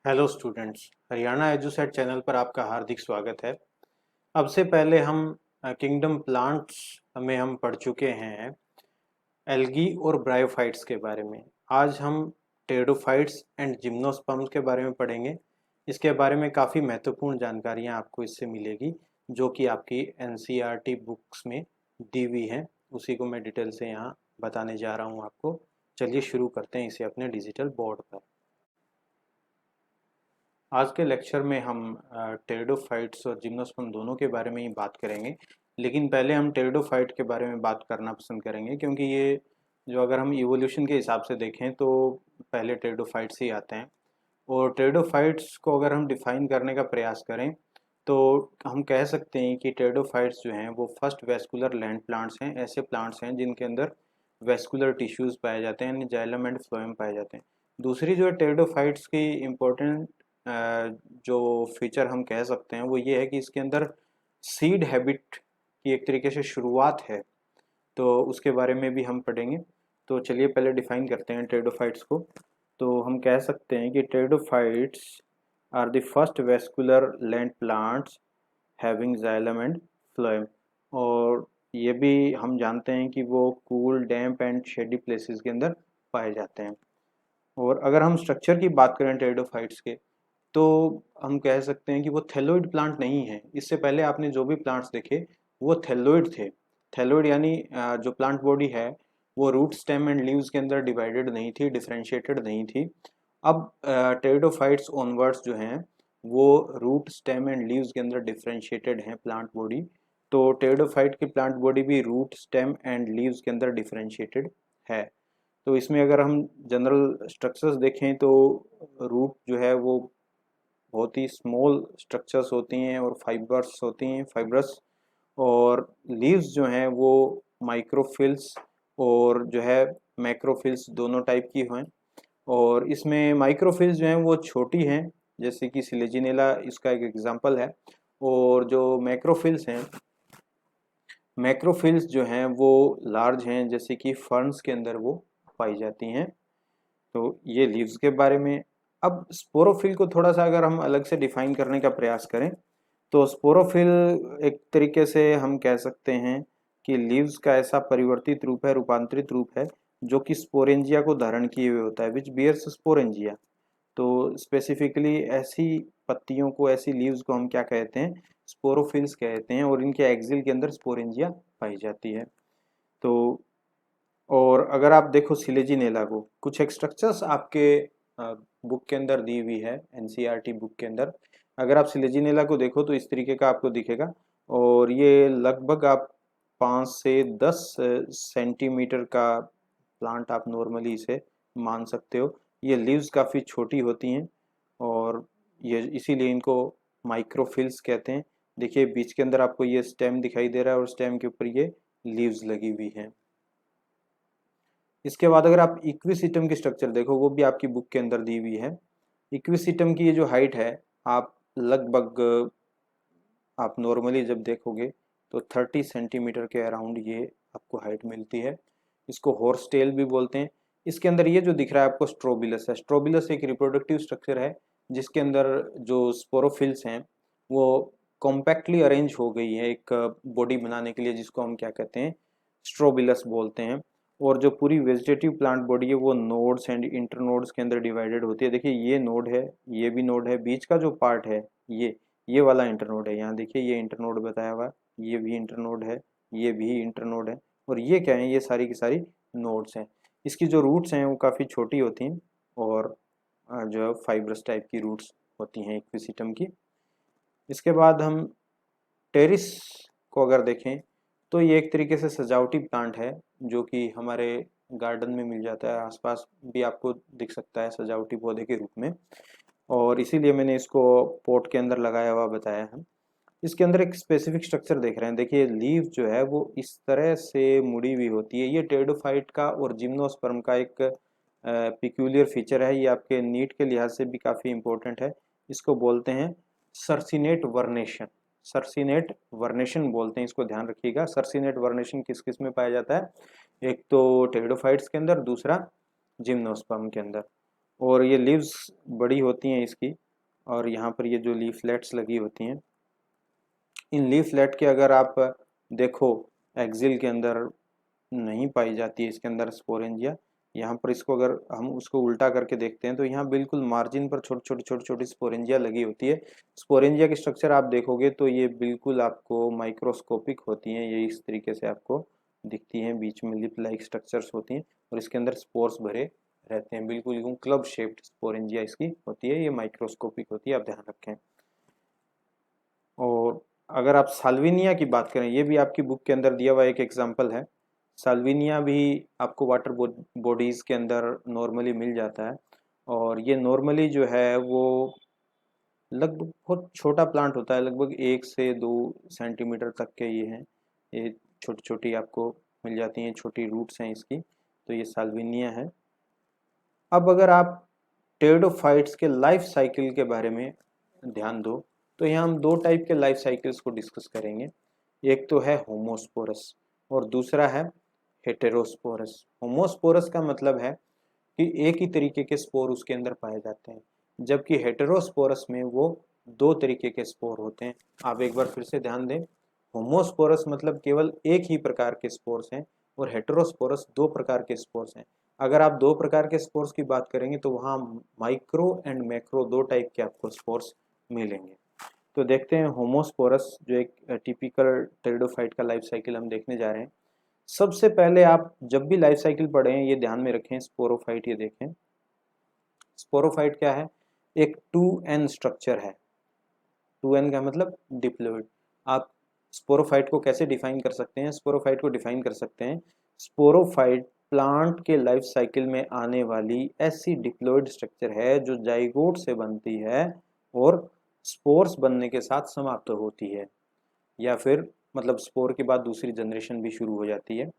Hello students, Haryana Edusat channel पर आपका हार्दिक स्वागत है। अब से पहले हम किंगडम प्लांट्स में हम पढ़ चुके हैं एल्गी और ब्रायोफाइट्स के बारे में। आज हम टेरिडोफाइट्स एंड जिम्नोस्पर्म्स के बारे में पढ़ेंगे। इसके बारे में काफ़ी महत्वपूर्ण जानकारियाँ आपको इससे मिलेगी, जो कि आपकी एनसीईआरटी बुक्स में दी हुई हैं। उसी को मैं डिटेल से यहाँ बताने जा रहा हूँ आपको। चलिए शुरू करते हैं इसे अपने डिजिटल बोर्ड पर। आज के लेक्चर में हम टेरिडोफाइट्स और जिम्नोस्पर्म दोनों के बारे में ही बात करेंगे। लेकिन पहले हम टेरिडोफाइट के बारे में बात करना पसंद करेंगे, क्योंकि ये जो अगर हम इवोल्यूशन के हिसाब से देखें तो पहले टेरिडोफाइट्स ही आते हैं। और टेरिडोफाइट्स को अगर हम डिफाइन करने का प्रयास करें तो हम कह सकते हैं कि टेरिडोफाइट्स जो हैं वो फर्स्ट वेस्कुलर लैंड प्लांट्स हैं। ऐसे प्लांट्स हैं जिनके अंदर वेस्कुलर टिश्यूज़ पाए जाते हैं, यानी जाइलम एंड फ्लोएम पाए जाते हैं। दूसरी जो है टेरिडोफाइट्स की इम्पोर्टेंट जो फीचर हम कह सकते हैं वो ये है कि इसके अंदर सीड हैबिट की एक तरीके से शुरुआत है, तो उसके बारे में भी हम पढ़ेंगे। तो चलिए पहले डिफाइन करते हैं टेरिडोफाइट्स को। तो हम कह सकते हैं कि pteridophytes are the first vascular land plants having xylem and phloem. और ये भी हम जानते हैं कि वो cool, damp and shady places के अंदर पाए जाते हैं। और अगर हम स्ट्रक्चर की बात करें टेरिडोफाइट्स के, तो हम कह सकते हैं कि वो थैलोइड प्लांट नहीं है। इससे पहले आपने जो भी प्लांट्स देखे वो थैलोइड थे। थैलोइड यानी जो प्लांट बॉडी है वो रूट, स्टेम एंड लीव्स के अंदर डिवाइडेड नहीं थी, डिफरेंशिएटेड नहीं थी। अब टेरिडोफाइट्स ऑनवर्ड्स जो हैं वो रूट, स्टेम एंड लीव्स के अंदर डिफरेंशिएटेड हैं प्लांट बॉडी। तो टेरिडोफाइट की प्लांट बॉडी भी रूट, स्टेम एंड लीव्स के अंदर डिफरेंशिएटेड है। तो इसमें अगर हम जनरल स्ट्रक्चर्स देखें तो रूट जो है वो बहुत ही स्मॉल स्ट्रक्चर्स होती हैं और फाइबर्स होती हैं, फाइब्रस। और लीव्स जो हैं वो माइक्रोफिल्स और जो है मैक्रोफिल्स दोनों टाइप की हैं। और इसमें माइक्रोफिल्स जो हैं वो छोटी हैं, जैसे कि सिलेजिनेला इसका एक एग्जांपल है। और जो मैक्रोफिल्स हैं, मैक्रोफिल्स जो हैं वो लार्ज हैं, जैसे कि फर्न्स के अंदर वो पाई जाती हैं। तो ये लीव्स के बारे में। अब स्पोरोफिल को थोड़ा सा अगर हम अलग से डिफाइन करने का प्रयास करें तो स्पोरोफिल एक तरीके से हम कह सकते हैं कि लीव्स का ऐसा परिवर्तित रूप है, रूपांतरित रूप है, जो कि स्पोरेंजिया को धारण किए हुए होता है, विच बियर्स स्पोरेंजिया। तो स्पेसिफिकली ऐसी पत्तियों को, ऐसी लीव्स को हम क्या कहते हैं? स्पोरोफिल्स कहते हैं। और इनके एक्सिल के अंदर स्पोरेंजिया पाई जाती है। तो और अगर आप देखो सिलेजिनेला को, कुछ एक स्ट्रक्चर्स आपके बुक के अंदर दी हुई है, एनसीईआरटी बुक के अंदर। अगर आप सिलेजिनेला को देखो तो इस तरीके का आपको दिखेगा। और ये लगभग आप 5 से 10 सेंटीमीटर का प्लांट आप नॉर्मली इसे मान सकते हो। ये लीव्स काफ़ी छोटी होती हैं और ये इसीलिए इनको माइक्रोफिल्स कहते हैं। देखिए बीच के अंदर आपको ये स्टेम दिखाई दे रहा है और स्टेम के ऊपर ये लीव्स लगी हुई हैं। इसके बाद अगर आप इक्विसिटम की स्ट्रक्चर देखो, वो भी आपकी बुक के अंदर दी हुई है। इक्विसिटम की ये जो हाइट है, आप लगभग आप नॉर्मली जब देखोगे तो 30 सेंटीमीटर के अराउंड ये आपको हाइट मिलती है। इसको हॉर्स टेल भी बोलते हैं। इसके अंदर ये जो दिख रहा है आपको स्ट्रोबिलस है। स्ट्रोबिलस एक रिप्रोडक्टिव स्ट्रक्चर है जिसके अंदर जो स्पोरोफिल्स हैं वो कॉम्पैक्टली अरेंज हो गई है एक बॉडी बनाने के लिए, जिसको हम क्या कहते हैं? स्ट्रोबिलस बोलते हैं। और जो पूरी वेजिटेटिव प्लांट बॉडी है वो नोड्स एंड इंटरनोड्स के अंदर डिवाइडेड होती है। देखिए ये नोड है, ये भी नोड है, बीच का जो पार्ट है ये वाला इंटरनोड है। यहाँ देखिए ये इंटरनोड बताया हुआ है, ये भी इंटरनोड है, ये भी इंटरनोड है। और ये क्या है? ये सारी की सारी नोड्स हैं। इसकी जो रूट्स हैं वो काफ़ी छोटी होती हैं और जो फाइब्रस टाइप की रूट्स होती हैं इक्विसिटम की। इसके बाद हम टेरिस को अगर देखें तो ये एक तरीके से सजावटी प्लांट है, जो कि हमारे गार्डन में मिल जाता है, आसपास भी आपको दिख सकता है सजावटी पौधे के रूप में। और इसीलिए मैंने इसको पॉट के अंदर लगाया हुआ बताया है। इसके अंदर एक स्पेसिफिक स्ट्रक्चर देख रहे हैं, देखिए लीव जो है वो इस तरह से मुड़ी हुई होती है। ये टेरिडोफाइट का और जिम्नोस्पर्म का एक पिक्यूलियर फीचर है। ये आपके नीट के लिहाज से भी काफ़ी इंपॉर्टेंट है। इसको बोलते हैं सर्सिनेट वर्नेशन। सर्सिनेट वर्नेशन बोलते हैं, इसको ध्यान रखिएगा। सर्सिनेट वर्नेशन किस किस में पाया जाता है? एक तो टेरिडोफाइट्स के अंदर, दूसरा जिम्नोस्पर्म के अंदर। और ये लीव्स बड़ी होती हैं इसकी, और यहाँ पर ये जो लीफलेट्स लगी होती हैं, इन लीफलेट के अगर आप देखो एक्सिल के अंदर नहीं पाई जाती है इसके अंदर स्पोरेंजिया। यहाँ पर इसको अगर हम उसको उल्टा करके देखते हैं तो यहाँ बिल्कुल मार्जिन पर छोटी छोटी स्पोरेंजिया लगी होती है। स्पोरेंजिया की स्ट्रक्चर आप देखोगे तो ये बिल्कुल आपको माइक्रोस्कोपिक होती हैं, ये इस तरीके से आपको दिखती हैं, बीच में लिप लाइक स्ट्रक्चर्स होती हैं और इसके अंदर स्पोर्स भरे रहते हैं। बिल्कुल यूं क्लब शेप्ड स्पोरेंजिया इसकी होती है, ये माइक्रोस्कोपिक होती है, आप ध्यान रखें। और अगर आप साल्विनिया की बात करें, ये भी आपकी बुक के अंदर दिया हुआ एक एग्जाम्पल है। साल्विनिया भी आपको वाटर बॉडीज़ के अंदर नॉर्मली मिल जाता है, और ये नॉर्मली जो है वो लगभग बहुत छोटा प्लांट होता है, लगभग 1 से 2 सेंटीमीटर तक के ये हैं। ये छोटी छोटी आपको मिल जाती हैं, छोटी रूट्स हैं इसकी, तो ये साल्विनिया है। अब अगर आप टेरिडोफाइट्स के लाइफ साइकिल के बारे में ध्यान दो तो यहाँ हम 2 टाइप के लाइफ साइकिल्स को डिस्कस करेंगे। एक तो है होमोस्पोरस और दूसरा है हेटेरोस्पोरस। होमोस्पोरस का मतलब है कि एक ही तरीके के स्पोर उसके अंदर पाए जाते हैं, जबकि हेटेरोस्पोरस में वो 2 तरीके के स्पोर होते हैं। आप एक बार फिर से ध्यान दें, होमोस्पोरस मतलब केवल एक ही प्रकार के स्पोर्स हैं और हेटेरोस्पोरस 2 प्रकार के स्पोर्स हैं। अगर आप 2 प्रकार के स्पोर्स की बात करेंगे तो वहाँ माइक्रो एंड मैक्रो 2 टाइप के आपको स्पोर्स मिलेंगे। तो देखते हैं होमोस्पोरस, जो एक टिपिकल टेरिडोफाइट का लाइफ साइकिल हम देखने जा रहे हैं। सबसे पहले आप जब भी लाइफ साइकिल पढ़ें ये ध्यान में रखें, स्पोरोफाइट ये देखें। स्पोरोफाइट क्या है? एक 2n स्ट्रक्चर है। 2n का मतलब डिप्लॉइड। आप स्पोरोफाइट को कैसे डिफाइन कर सकते हैं? स्पोरोफाइट को डिफाइन कर सकते हैं, स्पोरोफाइट प्लांट के लाइफ साइकिल में आने वाली ऐसी डिप्लॉइड स्ट्रक्चर है जो जाइगोट से बनती है और स्पोर्स बनने के साथ समाप्त होती है, या फिर मतलब स्पोर के बाद दूसरी जनरेशन भी शुरू हो जाती है।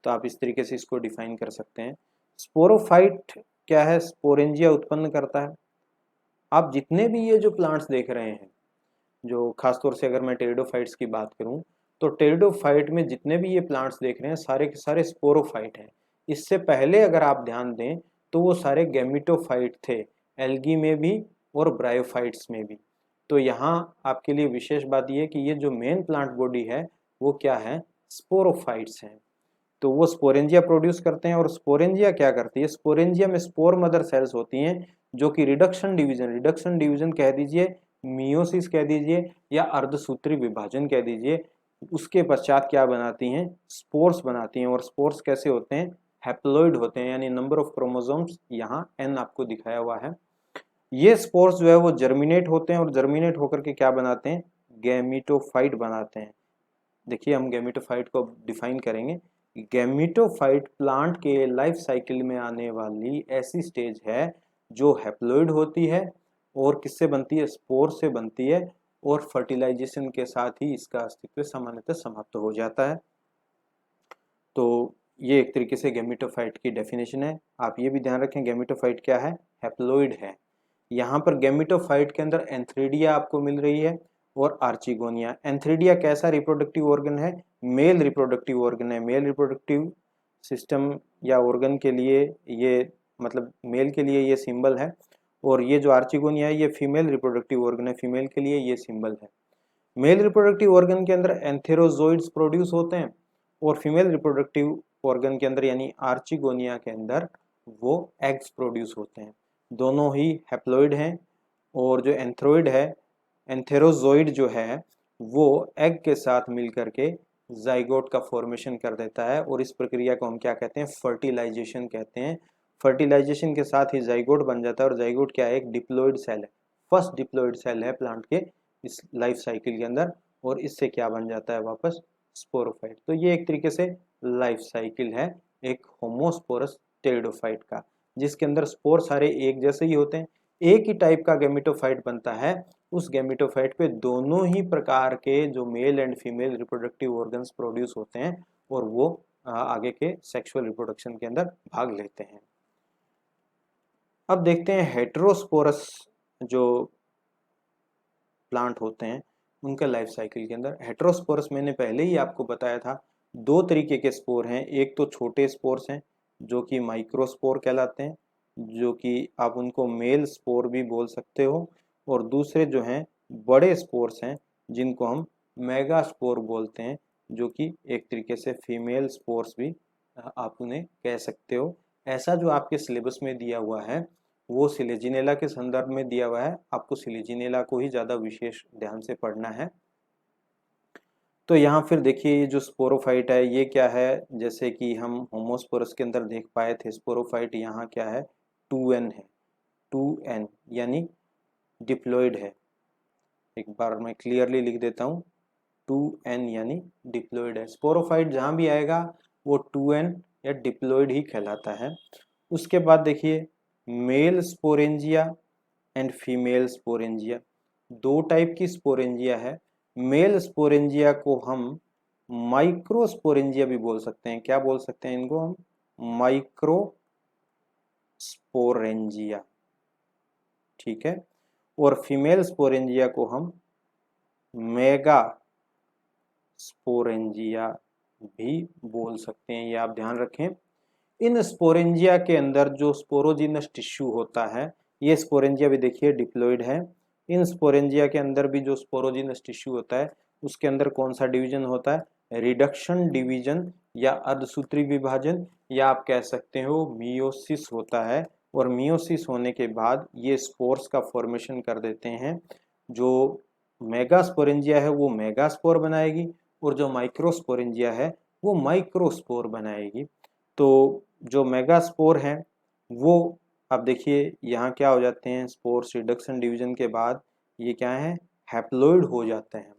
तो आप इस तरीके से इसको डिफाइन कर सकते हैं। स्पोरोफाइट क्या है? स्पोरेंजिया उत्पन्न करता है। आप जितने भी ये जो प्लांट्स देख रहे हैं, जो खासतौर से अगर मैं टेरिडोफाइट्स की बात करूं तो टेरिडोफाइट में जितने भी ये प्लांट्स देख रहे हैं सारे के सारे स्पोरोफाइट हैं। इससे पहले अगर आप ध्यान दें तो वो सारे गैमिटोफाइट थे, एल्गी में भी और ब्रायोफाइट्स में भी। तो यहाँ आपके लिए विशेष बात यह है कि ये जो मेन प्लांट बॉडी है वो क्या है? स्पोरोफाइट्स हैं। तो वो स्पोरेंजिया प्रोड्यूस करते हैं, और स्पोरेंजिया क्या करती है? स्पोरेंजिया में स्पोर मदर सेल्स होती हैं जो कि रिडक्शन डिवीजन कह दीजिए, मियोसिस कह दीजिए, या अर्धसूत्री विभाजन कह दीजिए, उसके पश्चात क्या बनाती हैं? स्पोर्स बनाती हैं। और स्पोर्स कैसे होते हैं? हैप्लॉइड होते हैं, यानी नंबर ऑफ क्रोमोसोम्स यहाँ n आपको दिखाया हुआ है। ये स्पोर्स जो है वो जर्मिनेट होते हैं, और जर्मिनेट होकर के क्या बनाते हैं? गैमिटोफाइट बनाते हैं। देखिए हम गैमिटोफाइट को डिफाइन करेंगे। गैमिटोफाइट प्लांट के लाइफ साइकिल में आने वाली ऐसी स्टेज है जो हैप्लॉइड होती है और किससे बनती है? स्पोर से बनती है, और फर्टिलाइजेशन के साथ ही इसका अस्तित्व सामान्यतः समाप्त हो जाता है। तो ये एक तरीके से गैमिटोफाइट की डेफिनेशन है। आप ये भी ध्यान रखें, गैमिटोफाइट क्या है? हैप्लॉइड है। यहाँ पर गैमिटोफाइट के अंदर एंथ्रेडिया आपको मिल रही है और आर्चिगोनिया। एंथ्रेडिया कैसा रिप्रोडक्टिव ऑर्गन है? मेल रिप्रोडक्टिव ऑर्गन है। मेल रिप्रोडक्टिव सिस्टम या ऑर्गन के लिए ये, मतलब मेल के लिए ये सिंबल है, और ये जो आर्चिगोनिया है ये फीमेल रिप्रोडक्टिव ऑर्गन है, फीमेल के लिए ये सिंबल है। मेल रिप्रोडक्टिव ऑर्गन के अंदर एंथेरोजोइड्स प्रोड्यूस होते हैं, और फीमेल रिप्रोडक्टिव ऑर्गन के अंदर यानी आर्चिगोनिया के अंदर वो एग्स प्रोड्यूस होते हैं। दोनों ही हैप्लॉइड हैं, और जो एंथ्रोइड है, एंथेरोजोइड जो है वो एग के साथ मिलकर के जाइगोट का फॉर्मेशन कर देता है, और इस प्रक्रिया को हम क्या कहते हैं? फर्टिलाइजेशन कहते हैं। फर्टिलाइजेशन के साथ ही जाइगोट बन जाता है, और जाइगोट क्या है? एक डिप्लॉइड सेल है, फर्स्ट डिप्लॉइड सेल है प्लांट के इस लाइफ साइकिल के अंदर, और इससे क्या बन जाता है? वापस स्पोरोफाइट। तो ये एक तरीके से लाइफ साइकिल है एक होमोस्पोरस टेरिडोफाइट का, जिसके अंदर स्पोर सारे एक जैसे ही होते हैं, एक ही टाइप का गैमिटोफाइट बनता है। उस गैमिटोफाइट पे दोनों ही प्रकार के जो male and female reproductive organs produce होते हैं, और वो आगे के सेक्सुअल रिप्रोडक्शन के अंदर भाग लेते हैं। अब देखते हैं हेटेरोस्पोरस जो प्लांट होते हैं उनका लाइफ साइकिल के अंदर। हेटेरोस्पोरस मैंने पहले ही आपको बताया था, 2 तरीके के स्पोर हैं। एक तो छोटे स्पोर्स हैं जो कि माइक्रोस्पोर कहलाते हैं, जो कि आप उनको मेल स्पोर भी बोल सकते हो, और दूसरे जो हैं बड़े स्पोर्स हैं जिनको हम मेगा स्पोर बोलते हैं, जो कि एक तरीके से फीमेल स्पोर्स भी आप उन्हें कह सकते हो। ऐसा जो आपके सिलेबस में दिया हुआ है वो सिलेजिनेला के संदर्भ में दिया हुआ है, आपको सिलेजिनेला को ही ज़्यादा विशेष ध्यान से पढ़ना है। तो यहाँ फिर देखिए ये जो स्पोरोफाइट है ये क्या है, जैसे कि हम होमोस्पोरस के अंदर देख पाए थे स्पोरोफाइट, यहाँ क्या है 2n है, 2n यानी डिप्लॉयड है। एक बार मैं क्लियरली लिख देता हूँ, 2n यानी डिप्लॉयड है। स्पोरोफाइट जहाँ भी आएगा वो 2n या डिप्लॉयड ही कहलाता है। उसके बाद देखिए male sporangia and female sporangia, दो टाइप की स्पोरेंजिया है। मेल स्पोरेंजिया को हम माइक्रोस्पोरेंजिया भी बोल सकते हैं। क्या बोल सकते हैं इनको हम? माइक्रोस्पोरेंजिया, ठीक है। और फीमेल स्पोरेंजिया को हम मेगा स्पोरेंजिया भी बोल सकते हैं, ये आप ध्यान रखें। इन स्पोरेंजिया के अंदर जो स्पोरोजिनस टिश्यू होता है, ये स्पोरेंजिया भी देखिए डिप्लॉयड है। इन स्पोरेंजिया के अंदर भी जो स्पोरोजिनस टिश्यू होता है उसके अंदर कौन सा डिवीजन होता है? रिडक्शन डिवीजन या अर्धसूत्री विभाजन, या आप कह सकते हो मियोसिस होता है। और मियोसिस होने के बाद ये स्पोर्स का फॉर्मेशन कर देते हैं। जो मेगास्पोरेंजिया है वो मेगास्पोर बनाएगी और जो माइक्रोस्पोरेंजिया है वो माइक्रोस्पोर बनाएगी। तो जो मेगास्पोर हैं वो अब देखिए यहाँ क्या हो जाते हैं, स्पोर्स रिडक्शन डिवीजन के बाद ये क्या है, हैप्लॉइड हो जाते हैं।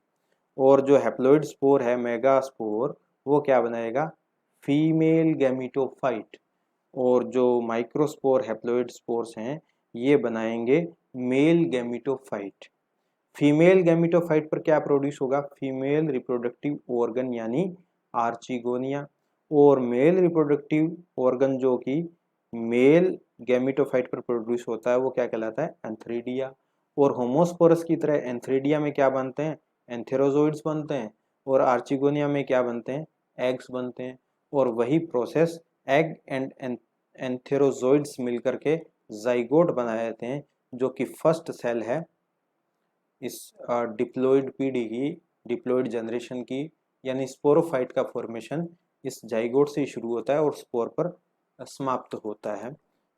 और जो हैप्लॉइड स्पोर है मेगास्पोर वो क्या बनाएगा, फीमेल गैमीटोफाइट। और जो माइक्रोस्पोर हैप्लॉइड स्पोर्स हैं ये बनाएंगे मेल गैमीटोफाइट। फीमेल गैमीटोफाइट पर क्या प्रोड्यूस होगा, फीमेल रिप्रोडक्टिव ऑर्गन यानी आर्चिगोनिया। और मेल रिप्रोडक्टिव ऑर्गन जो कि मेल गैमीटोफाइट पर प्रोड्यूस होता है वो क्या कहलाता है, एंथ्रीडिया। और होमोस्पोरस की तरह एंथ्रीडिया में क्या बनते हैं, एंथेरोजोइड्स बनते हैं। और आर्चिगोनिया में क्या बनते हैं, एग्स बनते हैं। और वही प्रोसेस एग एंड एंथेरोजोइड्स मिलकर के जाइगोट बनाए जाते हैं, जो कि फर्स्ट सेल है इस डिप्लॉयड पीढ़ी की, डिप्लॉयड जनरेशन की, यानी स्पोरोफाइट का फॉर्मेशन इस जाइगोट से शुरू होता है और स्पोर पर समाप्त होता है।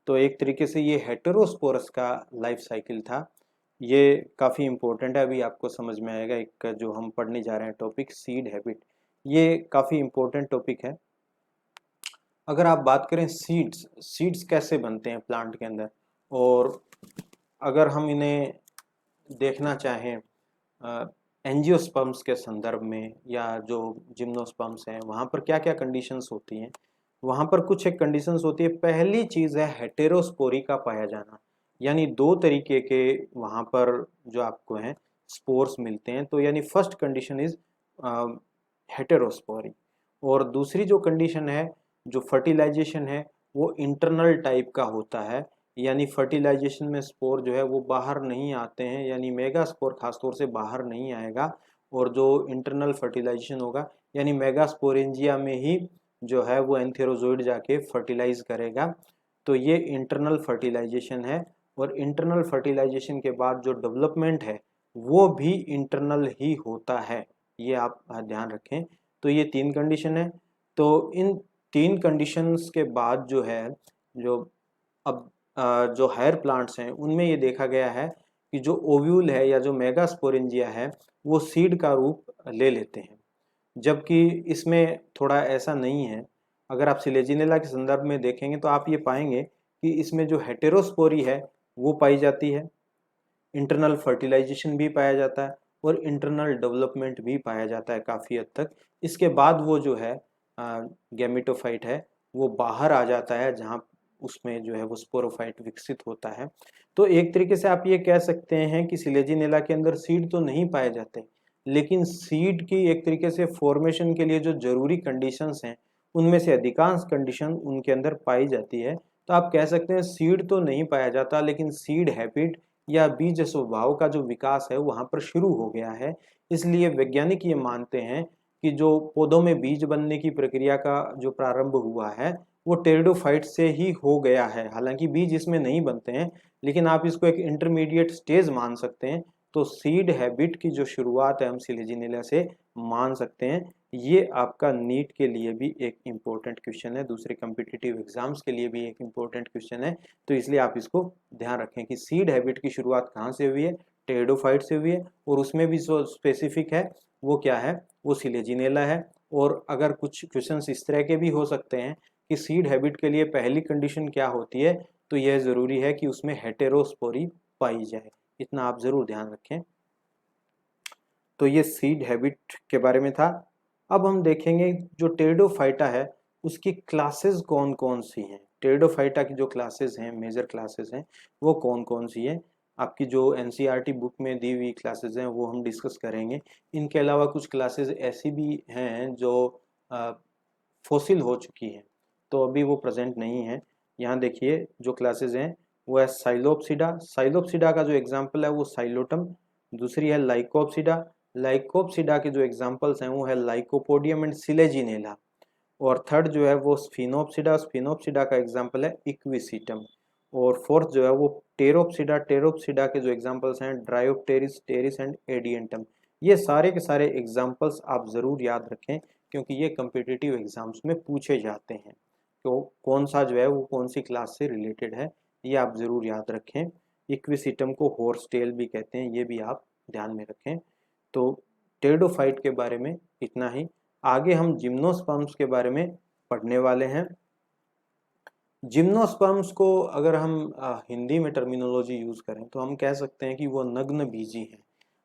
तो एक तरीके से ये हेटेरोस्पोरस का लाइफ साइकिल था। ये काफ़ी इम्पोर्टेंट है, अभी आपको समझ में आएगा। एक जो हम पढ़ने जा रहे हैं टॉपिक सीड हैबिट, ये काफ़ी इम्पोर्टेंट टॉपिक है। अगर आप बात करें सीड्स, सीड्स कैसे बनते हैं प्लांट के अंदर, और अगर हम इन्हें देखना चाहें एंजियोस्पर्म्स के संदर्भ में या जो जिम्नोस्पर्म्स हैं वहाँ पर क्या क्या कंडीशंस होती हैं, वहाँ पर कुछ एक कंडीशंस होती है। पहली चीज़ है हेटेरोस्पोरी का पाया जाना, यानी दो तरीके के वहाँ पर जो आपको हैं स्पोर्स मिलते हैं। तो यानी फर्स्ट कंडीशन इज हेटेरोस्पोरी। और दूसरी जो कंडीशन है, जो फर्टिलाइजेशन है, वो इंटरनल टाइप का होता है, यानी फर्टिलाइजेशन में स्पोर जो है वो बाहर नहीं आते हैं, यानी मेगा स्पोर खासतौर से बाहर नहीं आएगा। और जो इंटरनल फर्टिलाइजेशन होगा यानी मेगास्पोरेंजिया में ही जो है वो एंथेरोजोइड जाके फर्टिलाइज करेगा। तो ये इंटरनल फर्टिलाइजेशन है। और इंटरनल फर्टिलाइजेशन के बाद जो डेवलपमेंट है वो भी इंटरनल ही होता है, ये आप ध्यान रखें। तो ये तीन कंडीशन है। तो इन तीन कंडीशंस के बाद जो है, जो अब जो हायर प्लांट्स हैं उनमें ये देखा गया है कि जो ओव्यूल है या जो मेगास्पोरेंजिया है वो सीड का रूप ले लेते हैं, जबकि इसमें थोड़ा ऐसा नहीं है। अगर आप सिलेजिनेला के संदर्भ में देखेंगे तो आप ये पाएंगे कि इसमें जो हेटेरोस्पोरी है वो पाई जाती है, इंटरनल फर्टिलाइजेशन भी पाया जाता है और इंटरनल डेवलपमेंट भी पाया जाता है काफ़ी हद तक। इसके बाद वो जो है गैमेटोफाइट है वो बाहर आ जाता है, जहाँ उसमें जो है वो स्पोरोफाइट विकसित होता है। तो एक तरीके से आप ये कह सकते हैं कि सिलेजिनेला के अंदर सीड तो नहीं पाए जाते, लेकिन सीड की एक तरीके से फॉर्मेशन के लिए जो जरूरी कंडीशंस हैं उनमें से अधिकांश कंडीशन उनके अंदर पाई जाती है। तो आप कह सकते हैं सीड तो नहीं पाया जाता, लेकिन सीड हैबिट या बीज स्वभाव का जो विकास है वहाँ पर शुरू हो गया है। इसलिए वैज्ञानिक ये मानते हैं कि जो पौधों में बीज बनने की प्रक्रिया का जो प्रारंभ हुआ है वो टेरिडोफाइट से ही हो गया है। हालांकि बीज इसमें नहीं बनते हैं, लेकिन आप इसको एक इंटरमीडिएट स्टेज मान सकते हैं। तो सीड हैबिट की जो शुरुआत है हम सिलेजिनेला से मान सकते हैं। ये आपका नीट के लिए भी एक इम्पोर्टेंट क्वेश्चन है, दूसरे कम्पिटिटिव एग्जाम्स के लिए भी एक इम्पोर्टेंट क्वेश्चन है। तो इसलिए आप इसको ध्यान रखें कि सीड हैबिट की शुरुआत कहाँ से हुई है, टेरिडोफाइट से हुई है, और उसमें भी जो स्पेसिफिक है वो क्या है, वो सिलेजिनेला है। और अगर कुछ क्वेश्चंस इस तरह के भी हो सकते हैं कि सीड हैबिट के लिए पहली कंडीशन क्या होती है, तो यह जरूरी है कि उसमें हेटेरोस्पोरी पाई जाए, इतना आप जरूर ध्यान रखें। तो ये सीड हैबिट के बारे में था। अब हम देखेंगे जो टेरिडोफाइटा है उसकी क्लासेस कौन कौन सी हैं। टेरिडोफाइटा की जो क्लासेस हैं, मेजर क्लासेस हैं, वो कौन कौन सी हैं। आपकी जो एनसीईआरटी बुक में दी हुई क्लासेस हैं वो हम डिस्कस करेंगे। इनके अलावा कुछ क्लासेस ऐसी भी हैं जो फॉसिल हो चुकी हैं, तो अभी वो प्रेजेंट नहीं है। यहाँ देखिए जो क्लासेस हैं वो है साइलोप्सिडा। साइलोप्सिडा का जो एग्जाम्पल है वो साइलोटम। दूसरी है लाइकोप्सिडा। लाइकोप्सिडा के जो एग्जाम्पल्स हैं वो है लाइकोपोडियम एंड सिलेजिनेला। और थर्ड जो है वो स्फिनोप्सिडा। स्फिनोप्सिडा का एग्जाम्पल है इक्विसिटम। और फोर्थ जो है वो टेरोप्सिडा। टेरोप्सिडा के जो एग्जाम्पल्स हैं ड्रायोप्टेरिस, टेरिस एंड एडियंटम। ये सारे के सारे एग्जाम्पल्स आप जरूर याद रखें, क्योंकि ये कम्पिटिटिव एग्जाम्स में पूछे जाते हैं। तो कौन सा जो है वो कौन सी क्लास से रिलेटेड है, ये आप जरूर याद रखें। इक्विसिटम को हॉर्स टेल भी कहते हैं, ये भी आप ध्यान में रखें। तो टेरिडोफाइट के बारे में इतना ही। आगे हम जिम्नोस्पर्म्स के बारे में पढ़ने वाले हैं। जिम्नोस्पर्म्स को अगर हम हिंदी में टर्मिनोलॉजी यूज करें तो हम कह सकते हैं कि वो नग्न बीजी हैं।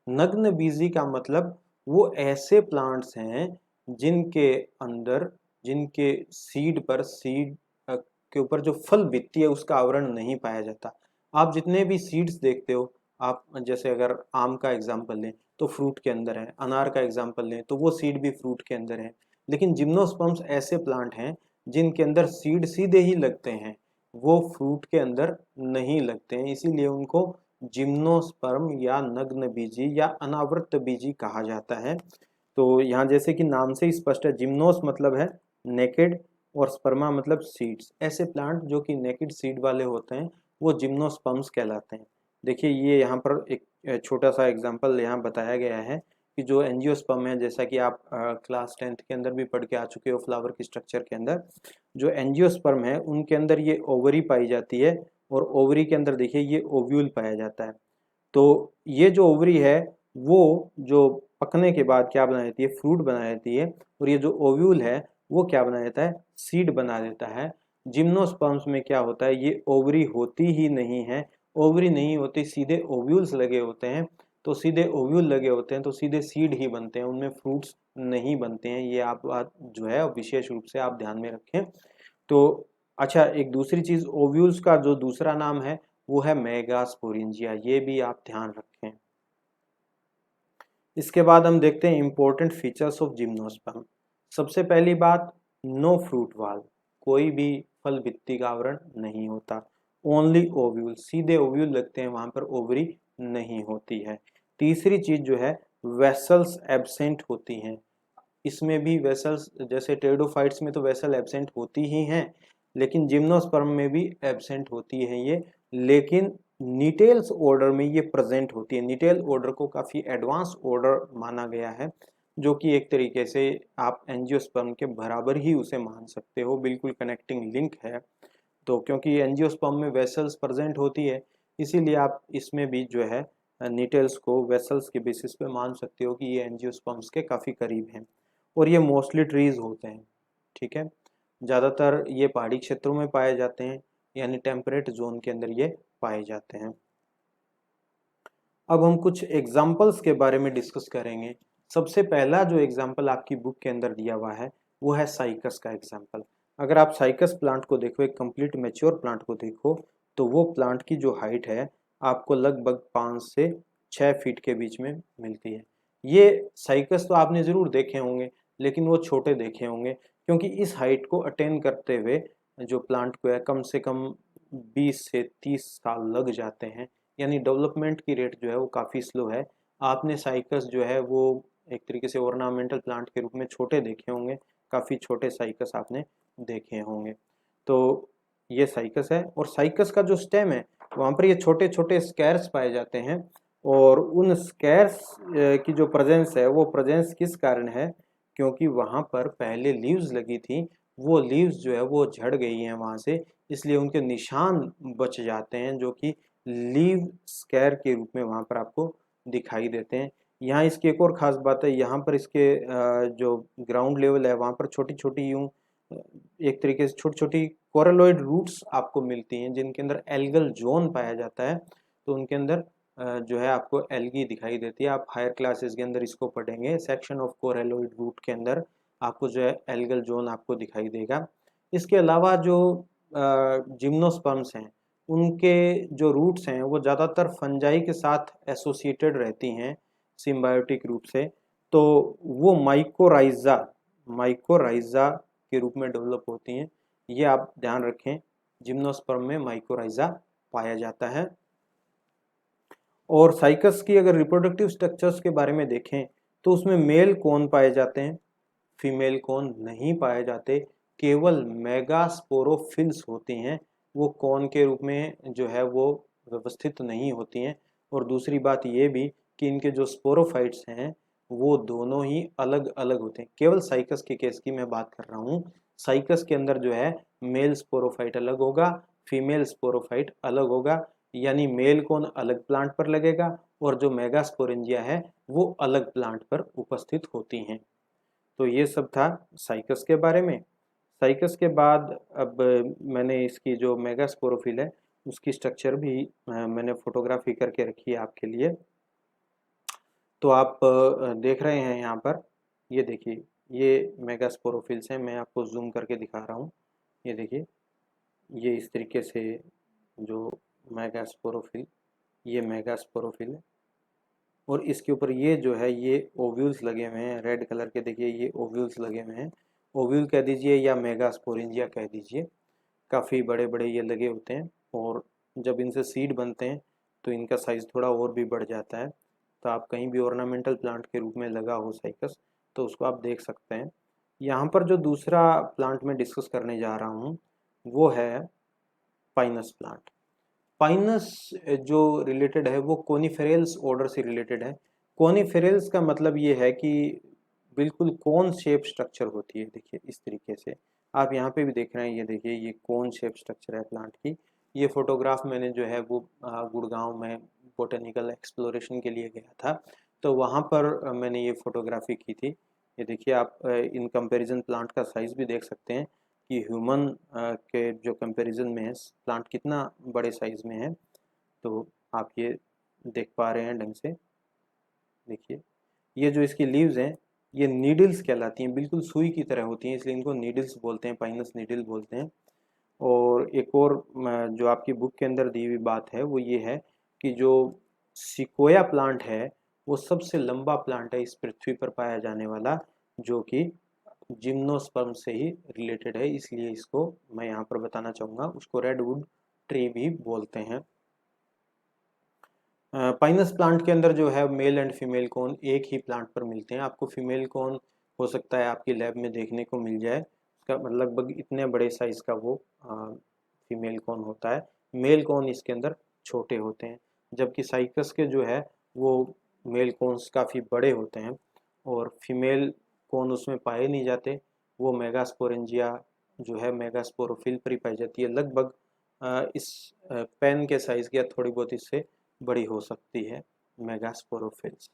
नग्न बीजी का मतलब वो ऐसे प्लांट्स हैं जिनके अंदर, जिनके सीड पर, सीड के ऊपर जो फल बिकती है उसका आवरण नहीं पाया जाता। आप जितने भी सीड्स देखते हो, आप जैसे अगर आम का एग्जाम्पल लें तो फ्रूट के अंदर है, अनार का एग्जाम्पल लें तो वो सीड भी फ्रूट के अंदर है। लेकिन जिम्नोस्पर्म्स ऐसे प्लांट हैं जिनके अंदर सीड सीधे ही लगते हैं, वो फ्रूट के अंदर नहीं लगते हैं, इसीलिए उनको जिम्नोस्पर्म या नग्न बीजी या अनावृत बीजी कहा जाता है। तो यहाँ जैसे कि नाम से ही स्पष्ट है, जिम्नोस मतलब है नेकेड और स्पर्मा मतलब सीड्स। ऐसे प्लांट जो कि नेकेड सीड वाले होते हैं वो जिम्नोस्पर्म्स कहलाते हैं। देखिए ये यहाँ पर एक छोटा सा एग्जांपल यहाँ बताया गया है कि जो एंजियोस्पर्म है, जैसा कि आप क्लास 10th के अंदर भी पढ़ के आ चुके हो फ्लावर के स्ट्रक्चर के अंदर, जो एंजियोस्पर्म है उनके अंदर ये ओवरी पाई जाती है, और ओवरी के अंदर देखिए ये ओव्यूल पाया जाता है। तो ये जो ओवरी है वो जो पकने के बाद क्या बना देती है, फ्रूट बना देती है, और ये जो ओव्यूल है वो क्या बना देता है, सीड बना देता है। जिम्नोस्पर्म्स में क्या होता है, ये ओवरी होती ही नहीं है। ओवरी नहीं होती, सीधे ओव्यूल्स लगे होते हैं। तो सीधे ओव्यूल लगे होते हैं तो सीधे सीड ही बनते हैं, उनमें फ्रूट्स नहीं बनते हैं। ये आप बात जो है विशेष रूप से आप ध्यान में रखें। तो अच्छा, एक दूसरी चीज, ओव्यूल्स का जो दूसरा नाम है वो है मेगास्पोरेंजिया, ये भी आप ध्यान रखें। इसके बाद हम देखते हैं इंपॉर्टेंट फीचर्स ऑफ जिम्नोस्पर्म। सबसे पहली बात, नो फ्रूट वाल, कोई भी फल भित्ति का आवरण नहीं होता। ओनली ओव्यूल, सीधे ओव्यूल लगते हैं, वहां पर ओवरी नहीं होती है। तीसरी चीज जो है, वेसल्स एब्सेंट होती हैं। इसमें भी वेसल्स, जैसे टेरिडोफाइट्स में तो वेसल एब्सेंट होती ही हैं, लेकिन जिम्नोस्पर्म में भी एब्सेंट होती है ये। लेकिन निटेल्स ऑर्डर में ये प्रेजेंट होती है। निटेल ऑर्डर को काफी एडवांस ऑर्डर माना गया है, जो कि एक तरीके से आप एंजियोस्पर्म के बराबर ही उसे मान सकते हो, बिल्कुल कनेक्टिंग लिंक है। तो क्योंकि एंजियोस्पर्म में वेसल्स प्रेजेंट होती है, इसीलिए आप इसमें भी जो है निटेल्स को वेसल्स के बेसिस पे मान सकते हो कि ये एंजियोस्पर्म्स के काफी करीब हैं। और ये मोस्टली ट्रीज होते हैं, ठीक है। ज़्यादातर ये पहाड़ी क्षेत्रों में पाए जाते हैं, यानी टेम्परेट जोन के अंदर ये पाए जाते हैं। अब हम कुछ एग्जाम्पल्स के बारे में डिस्कस करेंगे। सबसे पहला जो एग्जाम्पल आपकी बुक के अंदर दिया हुआ है वो है साइकस का एग्जाम्पल। अगर आप साइकस प्लांट को देखो, एक कंप्लीट मेच्योर प्लांट को देखो, तो वो प्लांट की जो हाइट है आपको लगभग 5 से 6 फीट के बीच में मिलती है। ये साइकस तो आपने जरूर देखे होंगे, लेकिन वो छोटे देखे होंगे, क्योंकि इस हाइट को अटेन करते हुए जो प्लांट को है कम से कम 20 से 30 साल लग जाते हैं। यानी डेवलपमेंट की रेट जो है वो काफ़ी स्लो है। आपने साइकस जो है वो एक तरीके से ऑर्नामेंटल प्लांट के रूप में छोटे देखे होंगे, काफ़ी छोटे साइकस आपने देखे होंगे। तो ये साइकस है, और साइकस का जो स्टेम है वहाँ पर ये छोटे छोटे स्कैर्स पाए जाते हैं, और उन स्कैर्स की जो प्रेजेंस है वो प्रेजेंस किस कारण है, क्योंकि वहाँ पर पहले लीव्स लगी थी, वो लीव्स जो है वो झड़ गई हैं वहाँ से, इसलिए उनके निशान बच जाते हैं जो कि लीव स्कैर के रूप में वहाँ पर आपको दिखाई देते हैं। यहाँ इसकी एक और ख़ास बात है, यहाँ पर इसके जो ग्राउंड लेवल है वहाँ पर छोटी छोटी यूँ एक तरीके से छोटी छोटी कोरलोइड रूट्स आपको मिलती हैं, जिनके अंदर एल्गल जोन पाया जाता है। तो उनके अंदर जो है आपको एल्गी दिखाई देती है। आप हायर क्लासेस के अंदर इसको पढ़ेंगे, सेक्शन ऑफ कोरलोइड रूट के अंदर आपको जो है एल्गल जोन आपको दिखाई देगा। इसके अलावा जो जिम्नोस्पर्म्स हैं उनके जो रूट्स हैं वो ज़्यादातर फंजाई के साथ एसोसिएटेड रहती हैं सिम्बायोटिक रूप से, तो वो माइकोराइजा माइकोराइजा के रूप में डेवलप होती हैं। ये आप ध्यान रखें, जिम्नोस्पर्म में माइकोराइजा पाया जाता है। और साइकस की अगर रिप्रोडक्टिव स्ट्रक्चर्स के बारे में देखें तो उसमें मेल कौन पाए जाते हैं, फीमेल कौन नहीं पाए जाते, केवल मेगास्पोरोफिल्स होती हैं, वो कौन के रूप में जो है वो व्यवस्थित नहीं होती हैं। और दूसरी बात ये भी कि इनके जो स्पोरोफाइट्स हैं वो दोनों ही अलग अलग होते हैं। केवल साइकस के केस की मैं बात कर रहा हूँ। साइकस के अंदर जो है मेल स्पोरोफाइट अलग होगा, फीमेल स्पोरोफाइट अलग होगा, यानी मेल कौन अलग प्लांट पर लगेगा और जो मेगास्पोरेंजिया है वो अलग प्लांट पर उपस्थित होती हैं। तो ये सब था साइकस के बारे में। साइकस के बाद अब मैंने इसकी जो मेगास्पोरोफिल है उसकी स्ट्रक्चर भी मैंने फोटोग्राफी करके रखी है आपके लिए। तो आप देख रहे हैं यहाँ पर, ये देखिए ये मेगास्पोरोफिल्स हैं, मैं आपको जूम करके दिखा रहा हूँ। ये देखिए, ये इस तरीके से जो मेगास्पोरोफिल, ये मेगास्पोरोफिल है, और इसके ऊपर ये जो है ये ओव्यूल्स लगे हुए हैं रेड कलर के, देखिए ये ओव्यूल्स लगे हुए हैं। ओव्यूल कह दीजिए या मेगास्पोरेंजिया कह दीजिए, काफ़ी बड़े बड़े ये लगे होते हैं, और जब इनसे सीड बनते हैं तो इनका साइज़ थोड़ा और भी बढ़ जाता है। तो आप कहीं भी ऑर्नामेंटल प्लांट के रूप में लगा हो साइकस तो उसको आप देख सकते हैं। यहाँ पर जो दूसरा प्लांट मैं डिस्कस करने जा रहा हूँ वो है पाइनस प्लांट। पाइनस जो रिलेटेड है वो कोनिफेरल्स ऑर्डर से रिलेटेड है। कोनिफेरल्स का मतलब ये है कि बिल्कुल कोन शेप स्ट्रक्चर होती है। देखिए इस तरीके से आप यहाँ पे भी देख रहे हैं, ये देखिए ये कोन शेप स्ट्रक्चर है प्लांट की। ये फोटोग्राफ मैंने जो है वो गुड़गांव में बोटेनिकल एक्सप्लोरेशन के लिए गया था, तो वहाँ पर मैंने ये फोटोग्राफी की थी। ये देखिए आप इन कंपैरिजन प्लांट का साइज भी देख सकते हैं कि ह्यूमन के जो कंपैरिजन में है प्लांट कितना बड़े साइज में है। तो आप ये देख पा रहे हैं ढंग से। देखिए ये जो इसकी लीव्स हैं ये नीडल्स कहलाती हैं, बिल्कुल सुई की तरह होती हैं, इसलिए इनको नीडल्स बोलते हैं, पाइनस नीडल बोलते हैं। और एक और जो आपकी बुक के अंदर दी हुई बात है वो ये है कि जो सिकोया प्लांट है वो सबसे लंबा प्लांट है इस पृथ्वी पर पाया जाने वाला, जो कि जिम्नोस्पर्म से ही रिलेटेड है, इसलिए इसको मैं यहाँ पर बताना चाहूँगा। उसको रेडवुड ट्री भी बोलते हैं। पाइनस प्लांट के अंदर जो है मेल एंड फीमेल कोन एक ही प्लांट पर मिलते हैं। आपको फीमेल कोन हो सकता है आपकी लैब में देखने को मिल जाए, उसका लगभग इतने बड़े साइज का वो फीमेल कोन होता है। मेल कोन इसके अंदर छोटे होते हैं, जबकि साइकस के जो है वो मेल कोन्स काफ़ी बड़े होते हैं और फीमेल कोन उसमें पाए नहीं जाते। वो मेगास्पोरेंजिया जो है मेगास्पोरोफिल पर ही पाई जाती है, लगभग इस पेन के साइज की या थोड़ी बहुत इससे बड़ी हो सकती है मेगास्पोरोफिल्स।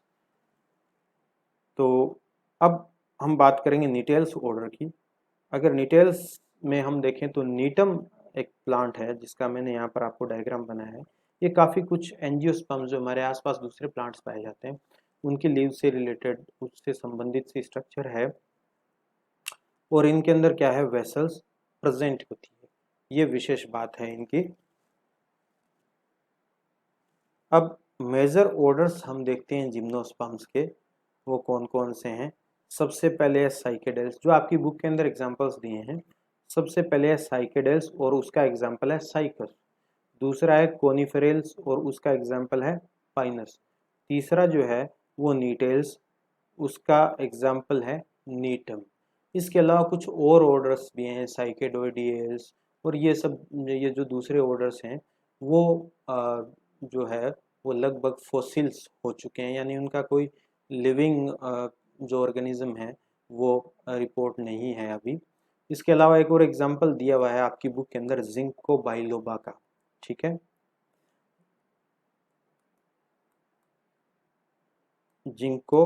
तो अब हम बात करेंगे निटेल्स ऑर्डर की। अगर निटेल्स में हम देखें तो नीटम एक प्लांट है जिसका मैंने यहाँ पर आपको डायग्राम बनाया है। ये काफ़ी कुछ एंजियोस्पर्म्स जो हमारे आसपास दूसरे प्लांट्स पाए जाते हैं उनकी लीव से रिलेटेड उससे संबंधित सी स्ट्रक्चर है, और इनके अंदर क्या है वेसल्स प्रेजेंट होती है, ये विशेष बात है इनकी। अब मेजर ऑर्डर्स हम देखते हैं जिम्नोस्पर्म्स के, वो कौन कौन से हैं। सबसे पहले है साइकेडेल्स, जो आपकी बुक के अंदर एग्जांपल्स दिए हैं। सबसे पहले है साइकेडेल्स और उसका एग्जांपल है साइकस। दूसरा है कोनिफेरल्स और उसका एग्जांपल है पाइनस। तीसरा जो है वो नीटेल्स, उसका एग्जांपल है नीटम। इसके अलावा कुछ और ऑर्डर्स भी हैं, साइकेडोइडियल्स, और ये जो दूसरे ऑर्डर्स हैं वो जो है वो लगभग फॉसिल्स हो चुके हैं, यानी उनका कोई लिविंग जो ऑर्गेनिज्म है वो रिपोर्ट नहीं है अभी। इसके अलावा एक और एग्जांपल दिया हुआ है आपकी बुक के अंदर जिंको बाइलोबा का, ठीक है। जिंको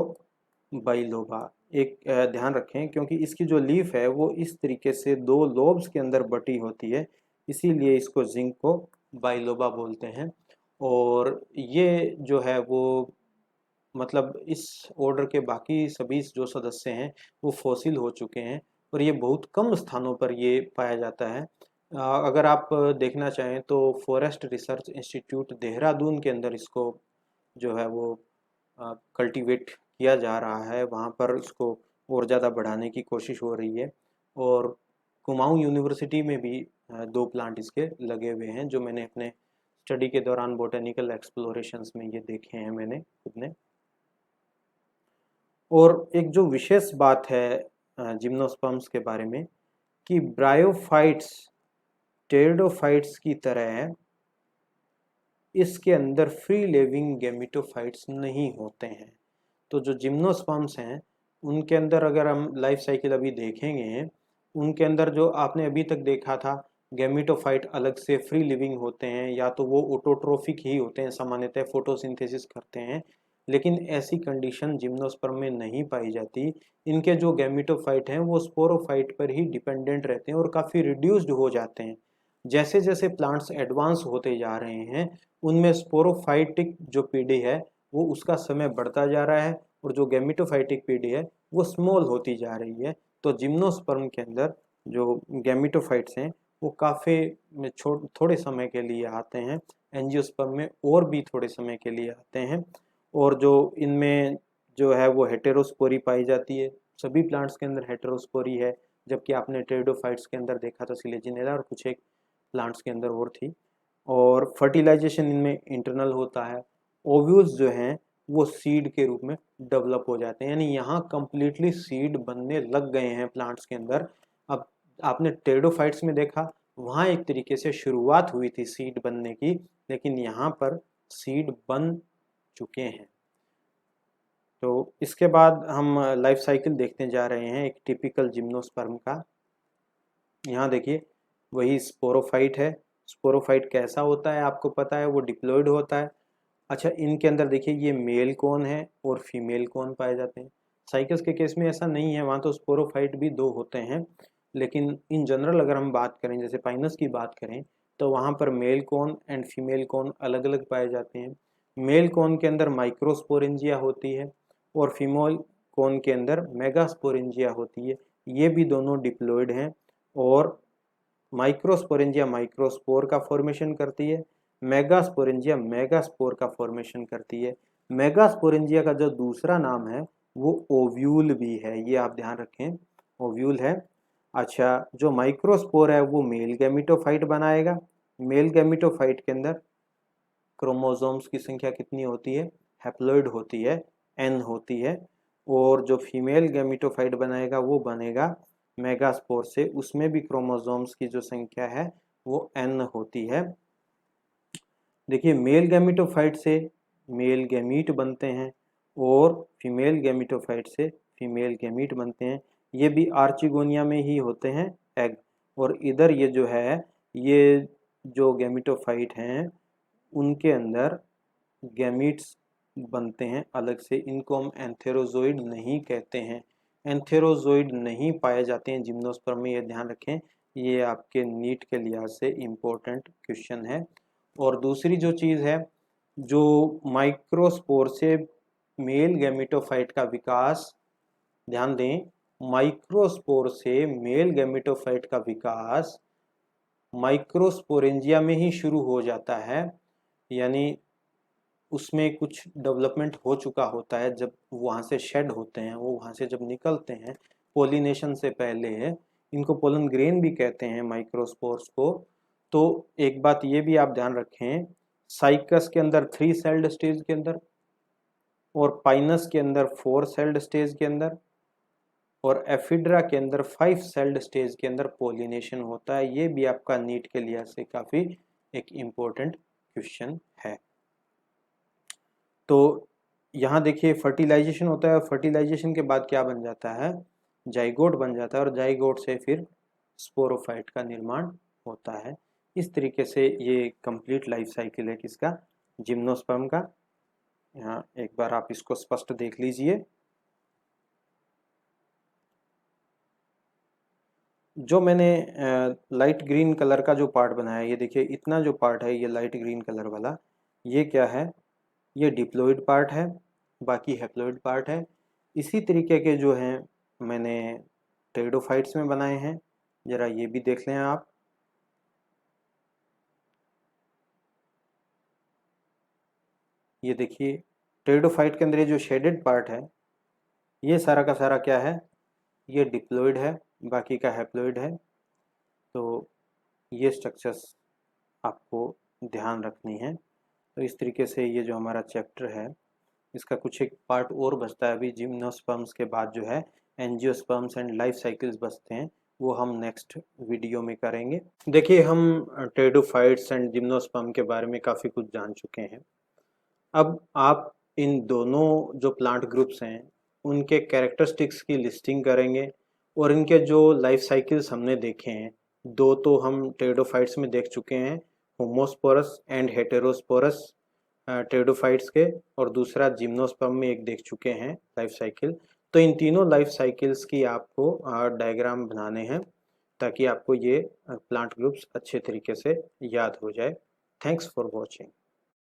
बाइलोबा एक ध्यान रखें, क्योंकि इसकी जो लीफ है वो इस तरीके से दो लोब्स के अंदर बटी होती है, इसीलिए इसको जिंको बाइलोबा बोलते हैं। और ये जो है वो मतलब इस ऑर्डर के बाकी सभी जो सदस्य हैं वो फॉसिल हो चुके हैं और ये बहुत कम स्थानों पर ये पाया जाता है। अगर आप देखना चाहें तो फॉरेस्ट रिसर्च इंस्टीट्यूट देहरादून के अंदर इसको जो है वो कल्टीवेट किया जा रहा है, वहाँ पर इसको और ज़्यादा बढ़ाने की कोशिश हो रही है। और कुमाऊं यूनिवर्सिटी में भी 2 प्लांट इसके लगे हुए हैं, जो मैंने अपने स्टडी के दौरान बोटेनिकल एक्सप्लोरेशंस में ये देखे हैं मैंने खुद ने। और एक जो विशेष बात है जिम्नोस्पर्म्स के बारे में कि ब्रायोफाइट्स टेरिडोफाइट्स की तरह इसके अंदर फ्री लिविंग गैमेटोफाइट्स नहीं होते हैं। तो जो जिम्नोस्पर्म्स हैं उनके अंदर अगर हम लाइफ साइकिल अभी देखेंगे, उनके अंदर जो आपने अभी तक देखा था गैमेटोफाइट अलग से फ्री लिविंग होते हैं, या तो वो ऑटोट्रोफिक ही होते हैं, सामान्यतः फोटोसिंथेसिस करते हैं, लेकिन ऐसी कंडीशन जिम्नोस्पर्म में नहीं पाई जाती। इनके जो गैमेटोफाइट हैं वो स्पोरोफाइट पर ही डिपेंडेंट रहते हैं और काफ़ी रिड्यूस्ड हो जाते हैं। जैसे जैसे प्लांट्स एडवांस होते जा रहे हैं उनमें स्पोरोफाइटिक जो पीढ़ी है वो उसका समय बढ़ता जा रहा है और जो गैमेटोफाइटिक पीढ़ी है वो स्मॉल होती जा रही है। तो जिम्नोस्पर्म के अंदर जो गैमेटोफाइट्स हैं वो काफ़ी थोड़े समय के लिए आते हैं, एंजियोस्पर्म में और भी थोड़े समय के लिए आते हैं। और जो इनमें जो है वो हेटेरोस्पोरी पाई जाती है, सभी प्लांट्स के अंदर हेटेरोस्पोरी है, जबकि आपने टेरिडोफाइट्स के अंदर देखा था सिलेजिनेला और कुछ एक प्लांट्स के अंदर और थी। और फर्टिलाइजेशन इनमें इंटरनल होता है। ओव्यूल्स जो हैं वो सीड के रूप में डेवलप हो जाते हैं, यानी यहाँ कंप्लीटली सीड बनने लग गए हैं प्लांट्स के अंदर। अब आपने टेरिडोफाइट्स में देखा वहाँ एक तरीके से शुरुआत हुई थी सीड बनने की, लेकिन यहाँ पर सीड बन चुके हैं। तो इसके बाद हम लाइफ साइकिल देखने जा रहे हैं एक टिपिकल जिम्नोस्पर्म का। यहाँ देखिए वही स्पोरोफाइट है। स्पोरोफाइट कैसा होता है आपको पता है, वो डिप्लॉयड होता है। अच्छा, इनके अंदर देखिए ये मेल कौन है और फीमेल कौन पाए जाते हैं। साइकस के केस में ऐसा नहीं है, वहाँ तो स्पोरोफाइट भी 2 होते हैं, लेकिन इन जनरल अगर हम बात करें, जैसे पाइनस की बात करें, तो वहाँ पर मेल कौन एंड फीमेल कौन अलग अलग पाए जाते हैं। मेल कौन के अंदर माइक्रोस्पोरेंजिया होती है और फीमेल कौन के अंदर मेगास्पोरेंजिया होती है। ये भी दोनों डिप्लॉयड हैं और माइक्रोस्पोरेंजिया माइक्रोस्पोर का फॉर्मेशन करती है, मेगास्पोरेंजिया मेगास्पोर का फॉर्मेशन करती है। मेगास्पोरेंजिया का जो दूसरा नाम है वो ओव्यूल भी है, ये आप ध्यान रखें, ओव्यूल है। अच्छा, जो माइक्रोस्पोर है वो मेल गैमेटोफाइट बनाएगा। मेल गैमेटोफाइट के अंदर क्रोमोसोम्स की संख्या कितनी होती है, हैप्लॉइड होती है, n होती है। और जो फीमेल गैमेटोफाइट बनाएगा वो बनेगा मेगास्पोर से, उसमें भी क्रोमोसोम्स की जो संख्या है वो n होती है। देखिए मेल गैमेटोफाइट से मेल गैमीट बनते हैं और फीमेल गैमेटोफाइट से फीमेल गैमीट बनते हैं। ये भी आर्चिगोनिया में ही होते हैं एग। और इधर ये जो है ये जो गैमेटोफाइट हैं उनके अंदर गैमीट्स बनते हैं अलग से, इनको हम एंथेरोजोइड नहीं कहते हैं। एंथेरोजोइड नहीं पाए जाते हैं जिम्नोस्पर्म में, ये ध्यान रखें, ये आपके नीट के लिहाज से इम्पोर्टेंट क्वेश्चन है। और दूसरी जो चीज़ है, जो माइक्रोस्पोर से मेल गैमेटोफाइट का विकास, ध्यान दें, माइक्रोस्पोर से मेल गैमेटोफाइट का विकास माइक्रोस्पोरेंजिया में ही शुरू हो जाता है, यानी उसमें कुछ डेवलपमेंट हो चुका होता है। जब वहाँ से शेड होते हैं, वो वहाँ से जब निकलते हैं पोलिनेशन से पहले, इनको पोलन ग्रेन भी कहते हैं माइक्रोस्पोर्स को। तो एक बात ये भी आप ध्यान रखें, साइकस के अंदर 3 सेल्ड स्टेज के अंदर और पाइनस के अंदर 4 सेल्ड स्टेज के अंदर और एफिड्रा के अंदर 5 सेल्ड स्टेज के अंदर पोलिनेशन होता है। ये भी आपका नीट के लिहाज से काफ़ी एक इम्पोर्टेंट क्वेश्चन है। तो यहाँ देखिए फर्टिलाइजेशन होता है, फर्टिलाइजेशन के बाद क्या बन जाता है, जाइगोट बन जाता है, और जाइगोट से फिर स्पोरोफाइट का निर्माण होता है। इस तरीके से ये कंप्लीट लाइफ साइकिल है किसका, जिम्नोस्पर्म का। यहाँ एक बार आप इसको स्पष्ट देख लीजिए। जो मैंने लाइट ग्रीन कलर का जो पार्ट बनाया है, ये देखिए इतना जो पार्ट है ये लाइट ग्रीन कलर वाला, ये क्या है, ये डिप्लॉइड पार्ट है, बाकी हैप्लॉइड पार्ट है। इसी तरीके के जो हैं मैंने टेरिडोफाइट्स में बनाए हैं, ज़रा ये भी देख लें आप। ये देखिए टेरिडोफाइट के अंदर ये जो शेडेड पार्ट है, ये सारा का सारा क्या है, ये डिप्लॉइड है, बाकी का हैप्लॉइड है। तो ये स्ट्रक्चर्स आपको ध्यान रखनी है। तो इस तरीके से ये जो हमारा चैप्टर है इसका कुछ एक पार्ट और बचता है अभी। जिम्नोस्पर्म्स के बाद जो है एंजियोस्पर्म्स एंड लाइफ साइकिल्स बचते हैं, वो हम नेक्स्ट वीडियो में करेंगे। देखिए हम टेरिडोफाइट्स एंड जिम्नोस्पर्म के बारे में काफ़ी कुछ जान चुके हैं। अब आप इन दोनों जो प्लांट ग्रुप्स हैं उनके कैरेक्टरिस्टिक्स की लिस्टिंग करेंगे, और इनके जो लाइफ साइकिल्स हमने देखे हैं, दो तो हम टेरिडोफाइट्स में देख चुके हैं, होमोस्पोरस एंड हेटेरोस्पोरस टेरिडोफाइट्स के, और दूसरा जिम्नोस्पर्म में एक देख चुके हैं लाइफ साइकिल। तो इन तीनों लाइफ साइकिल्स की आपको डायग्राम बनाने हैं ताकि आपको ये प्लांट ग्रुप्स अच्छे तरीके से याद हो जाए। Thanks for watching.